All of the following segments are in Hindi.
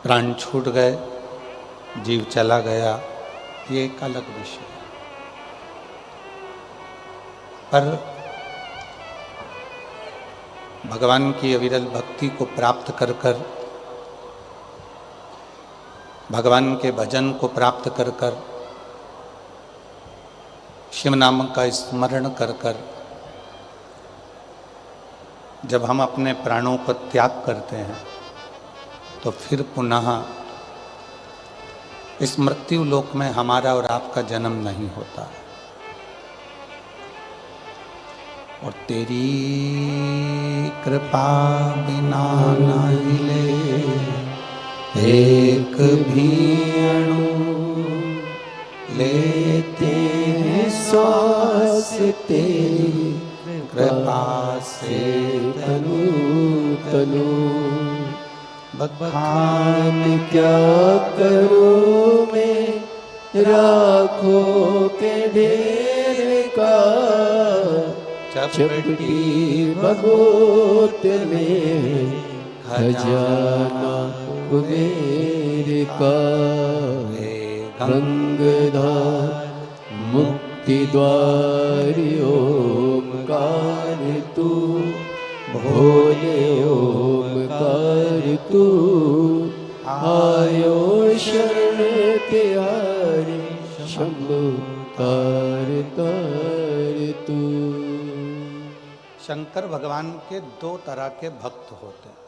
प्राण छूट गए, जीव चला गया, ये एक अलग विषय है। पर भगवान की अविरल भक्ति को प्राप्त कर कर, भगवान के भजन को प्राप्त कर कर, शिव नाम का स्मरण कर कर जब हम अपने प्राणों को त्याग करते हैं तो फिर पुनः इस मृत्यु लोक में हमारा और आपका जन्म नहीं होता। और तेरी कृपा बिना न हिले एक भी अणु, लेते हैं श्वास तेरी कृपा से तनु तनु। बखान क्या करूं मैं राखों के ढेर का, चपटी बगोत में खजाना कुबेर का। गंगाधर मुक्ति द्वार ओमकार तू, भोले ओमकार तू। आयो शरण त्यारे शंभु तार तार तू। शंकर भगवान के दो तरह के भक्त होते हैं।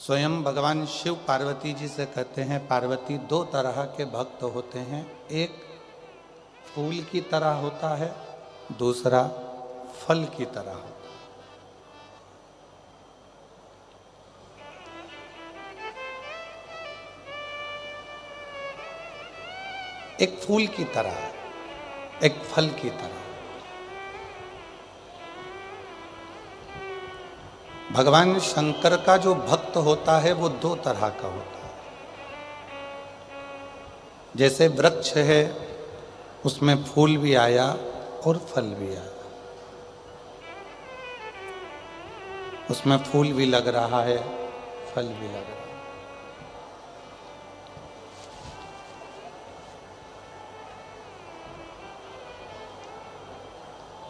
स्वयं भगवान शिव पार्वती जी से कहते हैं, पार्वती दो तरह के भक्त होते हैं, एक फूल की तरह होता है, दूसरा फल की तरह होता है। एक फूल की तरह, एक फल की तरह। भगवान शंकर का जो भक्त होता है वो दो तरह का होता है। जैसे वृक्ष है, उसमें फूल भी आया और फल भी आया, उसमें फूल भी लग रहा है, फल भी लग रहा है।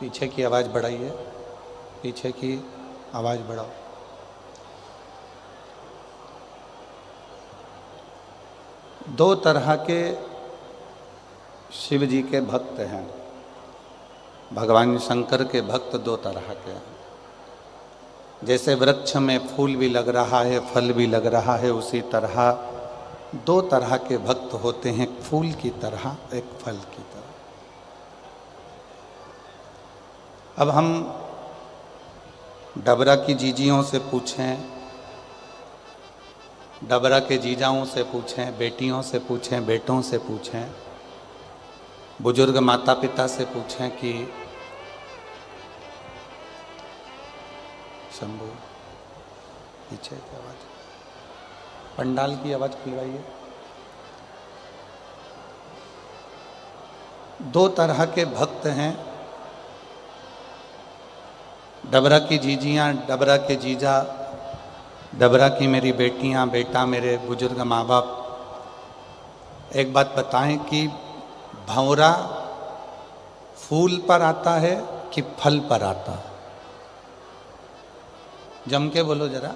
पीछे की आवाज बढ़ाइए, पीछे की आवाज बढ़ाओ। दो तरह के शिव जी के भक्त हैं। भगवान शंकर के भक्त दो तरह के हैं। जैसे वृक्ष में फूल भी लग रहा है, फल भी लग रहा है, उसी तरह दो तरह के भक्त होते हैं, एक फूल की तरह, एक फल की तरह। अब हम डबरा की जीजियों से पूछें, डबरा के जीजाओं से पूछें, बेटियों से पूछें, बेटों से पूछें, बुजुर्ग माता पिता से पूछें कि शंभू पीछे की आवाज, पंडाल की आवाज खुलवाइए। दो तरह के भक्त हैं, डबरा की जीजियाँ, डबरा के जीजा, डबरा की मेरी बेटियाँ, बेटा, मेरे बुजुर्ग माँ बाप। एक बात बताएं कि भंवरा फूल पर आता है कि फल पर आता है? जम के बोलो जरा।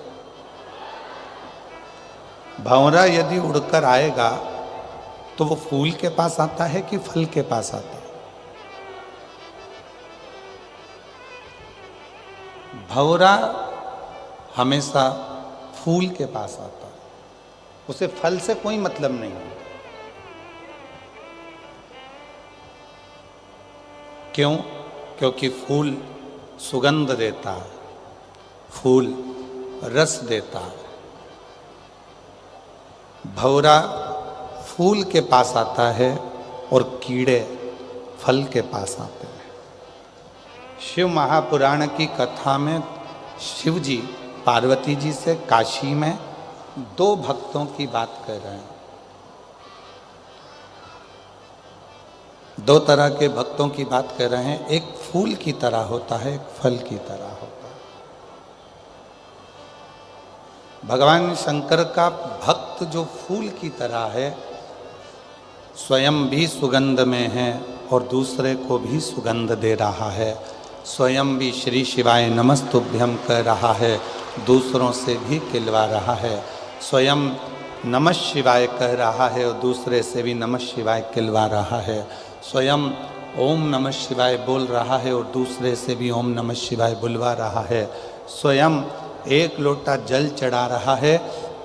भंवरा यदि उड़कर आएगा तो वो फूल के पास आता है कि फल के पास आता है? भंवरा हमेशा फूल के पास आता है, उसे फल से कोई मतलब नहीं होता। क्यों? क्योंकि फूल सुगंध देता है, फूल रस देता है। भंवरा फूल के पास आता है और कीड़े फल के पास आते हैं। शिव महापुराण की कथा में शिव जी पार्वती जी से काशी में दो भक्तों की बात कर रहे हैं। दो तरह के भक्तों की बात कर रहे हैं, एक फूल की तरह होता है, एक फल की तरह होता है। भगवान शंकर का भक्त जो फूल की तरह है, स्वयं भी सुगंध में है और दूसरे को भी सुगंध दे रहा है। स्वयं भी श्री शिवाय नमस्तुभ्यम कह रहा है, दूसरों से भी खिलवा रहा है। स्वयं नमः शिवाय कह रहा है और दूसरे से भी नमः शिवाय खिलवा रहा है। स्वयं ओम नमः शिवाय बोल रहा है और दूसरे से भी ओम नमः शिवाय बुलवा रहा है। स्वयं एक लोटा जल चढ़ा रहा है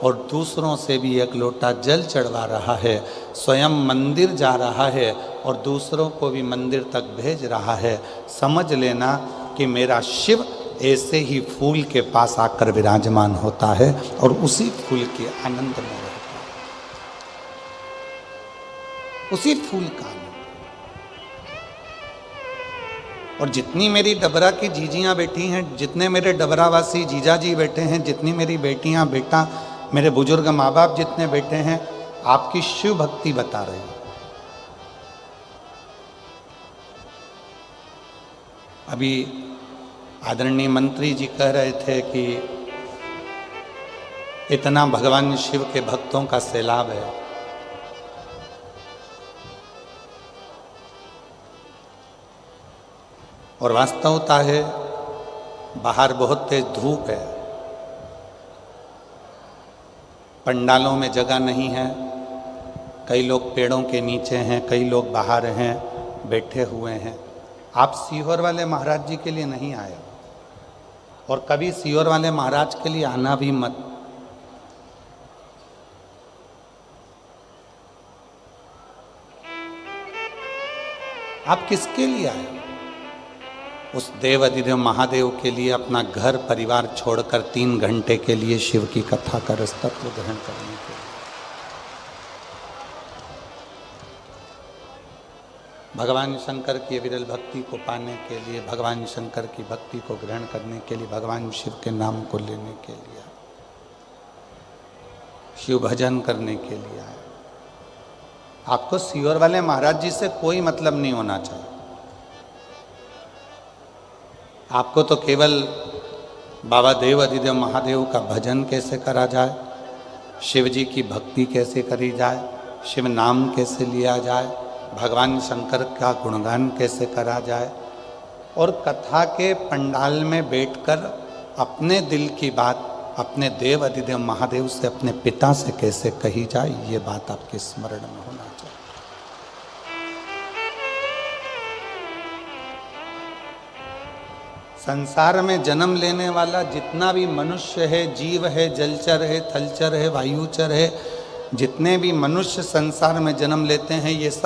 और दूसरों से भी एक लोटा जल चढ़वा रहा है। स्वयं मंदिर जा रहा है और दूसरों को भी मंदिर तक भेज रहा है। समझ लेना कि मेरा शिव ऐसे ही फूल के पास आकर विराजमान होता है और उसी फूल के आनंद में रहता है, उसी फूल का आनंद। और जितनी मेरी डबरा की जीजियाँ बैठी हैं, जितने मेरे डबरावासी जीजा जी बैठे हैं, जितनी मेरी बेटियाँ बेटा, मेरे बुजुर्ग माँ बाप जितने बैठे हैं, आपकी शिव भक्ति बता रहे हैं। अभी आदरणीय मंत्री जी कह रहे थे कि इतना भगवान शिव के भक्तों का सैलाब है। और वास्तवता है, बाहर बहुत तेज धूप है, पंडालों में जगह नहीं है, कई लोग पेड़ों के नीचे हैं, कई लोग बाहर हैं, बैठे हुए हैं। आप सीहोर वाले महाराज जी के लिए नहीं आए और कभी सीहोर वाले महाराज के लिए आना भी मत। आप किसके लिए आए? उस देव अधिदेव महादेव के लिए, अपना घर परिवार छोड़कर 3 घंटे के लिए शिव की कथा का रसतत्व ग्रहण करने के लिए। भगवान शंकर की विरल भक्ति को पाने के लिए, भगवान शंकर की भक्ति को ग्रहण करने के लिए, भगवान शिव के नाम को लेने के लिए, शिव भजन करने के लिए आए। आपको सीहोर वाले महाराज जी से कोई मतलब नहीं होना चाहिए। आपको तो केवल बाबा देव अधिदेव महादेव का भजन कैसे करा जाए, शिव जी की भक्ति कैसे करी जाए, शिव नाम कैसे लिया जाए, भगवान शंकर का गुणगान कैसे करा जाए, और कथा के पंडाल में बैठकर अपने दिल की बात अपने देव अधिदेव महादेव से, अपने पिता से कैसे कही जाए, ये बात आपके स्मरण में होना चाहिए। संसार में जन्म लेने वाला जितना भी मनुष्य है, जीव है, जलचर है, थलचर है, वायुचर है, जितने भी मनुष्य संसार में जन्म लेते हैं, ये सब